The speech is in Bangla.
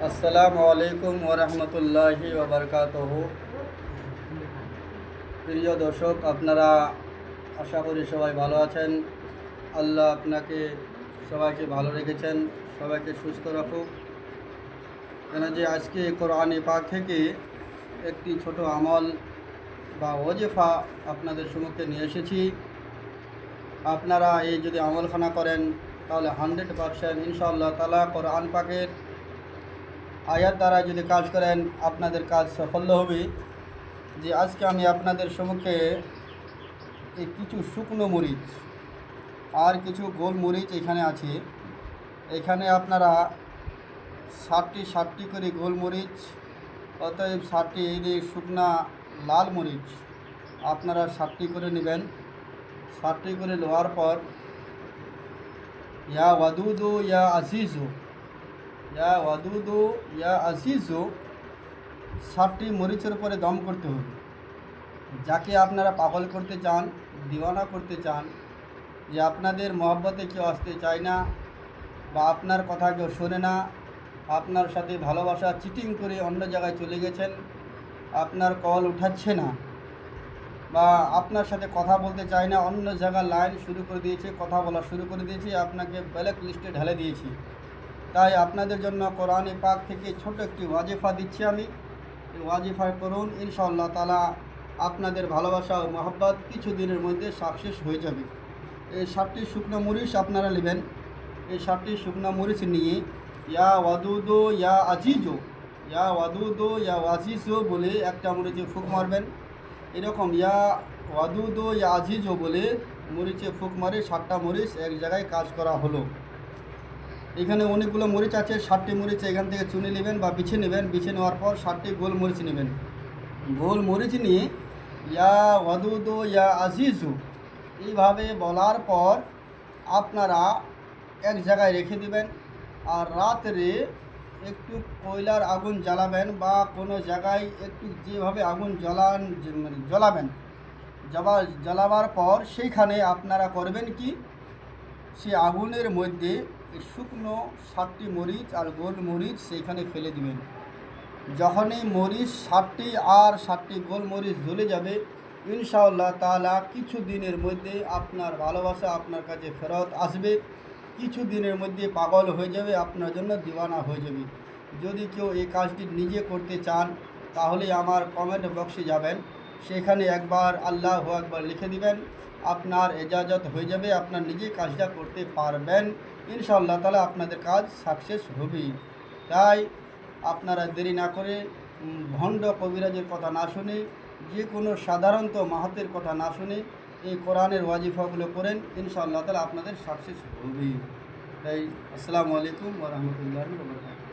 আসসালামু আলাইকুম ওরহমতুল্লাহি ওবরকাতুহু। প্রিয় দর্শক, আপনারা আশা করি সবাই ভালো আছেন। আল্লাহ আপনাকে সবাইকে ভালো রেখেছেন, সবাইকে সুস্থ রাখুক। কেন যে আজকে কোরআনে পাক থেকে একটি ছোট আমল বা ওজিফা আপনাদের সম্মুখে নিয়ে এসেছি। আপনারা এই যদি আমলখানা করেন তাহলে 100% ইনশাআল্লাহ তাআলা কোরআন পাকের আয়াত দ্বারা যদি কাজ করেন আপনাদের কাজ সফল হবে। যে আজকে আমি আপনাদের সম্মুখে এই কিছু শুকনো মরিচ আর কিছু গোল মরিচ এখানে আছে। এখানে আপনারা 60 করে গোল মরিচ, অতএব 60 এই যে শুকনা লাল মরিচ আপনারা 60 করে নেবেন। 60 করে নেওয়ার পর ইয়া ওয়াদুদু ইয়া আজিজু, ইয়া ওয়াদুদু ইয়া আজিজু 60টি মরিচের উপরে দম করতে হবে। যাকে আপনারা পাগল করতে চান, দিওয়ানা করতে চান, যে আপনাদের মহব্বতে কেউ আসতে চায় না বা আপনার কথা কেউ শোনে না, আপনার সাথে ভালোবাসা চিটিং করে অন্য জায়গায় চলে গেছেন, আপনার কল উঠাচ্ছে না বা আপনার সাথে কথা বলতে চায় না, অন্য জায়গার লাইন শুরু করে দিয়েছে, কথা বলা শুরু করে দিয়েছে, আপনাকে ব্ল্যাক লিস্টে ঢেলে দিয়েছি। তাই আপনাদের জন্য কোরআনে পাক থেকে ছোট একটি ওয়াজিফা দিচ্ছি আমি। এই ওয়াজিফা করুন, ইনশাআল্লাহ তাআলা আপনাদের ভালোবাসা ও মহব্বত কিছু দিনের মধ্যে সাকসেস হয়ে যাবে। এই 60টি শুকনো মরিচ আপনারা নেবেন। এই 60টি শুকনো মরিচ নিয়ে ইয়া ওয়াদুদু ইয়া আজিজু, ইয়া ওয়াদুদু ইয়া আজিজু বলে একটা মরিচে ফুঁক মারবেন। এরকম ইয়া ওয়াদুদু ইয়া আজিজু বলে মরিচে ফুঁক মারে 60টা মরিচ এক জায়গায় কাজ করা হলো। এখানে অনেকগুলো মরিচ আছে, 60টি মরিচ এখান থেকে চুনে নেবেন বা বিছে নেবেন। বিছে নেওয়ার পর 60টি গোল মরিচ নেবেন। গোল মরিচ নিয়ে ইয়া ওয়াদুদু ইয়া আজিজু এইভাবে বলার পর আপনারা এক জায়গায় রেখে দেবেন। আর রাত্রে একটু কয়লার আগুন জ্বালাবেন বা কোনো জায়গায় একটু যেভাবে আগুন জ্বালাবেন, জ্বালাবার পর সেইখানে আপনারা করবেন কি, সে আগুনের মধ্যে এই শুকনো 60টি মরিচ আর গোল মরিচ সেইখানে ফেলে দিবেন। যখনই মরিচ 60টি আর 60টি গোল মরিচ জ্বলে যাবে, ইনশাআল্লাহ তাআলা কিছু দিনের মধ্যে আপনার ভালোবাসা আপনার কাছে ফেরত আসবে। কিছু দিনের মধ্যে পাগল হয়ে যাবে, আপনার জন্য দিওয়ানা হয়ে যাবে। যদি কেউ এই কাজটি নিজে করতে চান তাহলে আমার কমেন্ট বক্সে যাবেন, সেখানে একবার আল্লাহু আকবার লিখে দিবেন, আপনার এজাজত হয়ে যাবে, আপনার নিজে কাজটা করতে পারবেন। ইনশাআল্লাহ তাআলা আপনাদের কাজ সাকসেস হবে। তাই আপনারা দেরি না করে ভণ্ড কবিরাজের কথা না শুনে, যে কোনো সাধারণত মাহাতের কথা না শুনে এই কোরআনের ওয়াজিফাগুলো করেন, ইনশাআল্লাহ তাআলা আপনাদের সাকসেস হবে। তাই আসসালামু আলাইকুম ওয়া রাহমাতুল্লাহি ওয়া বারাকাতুহু।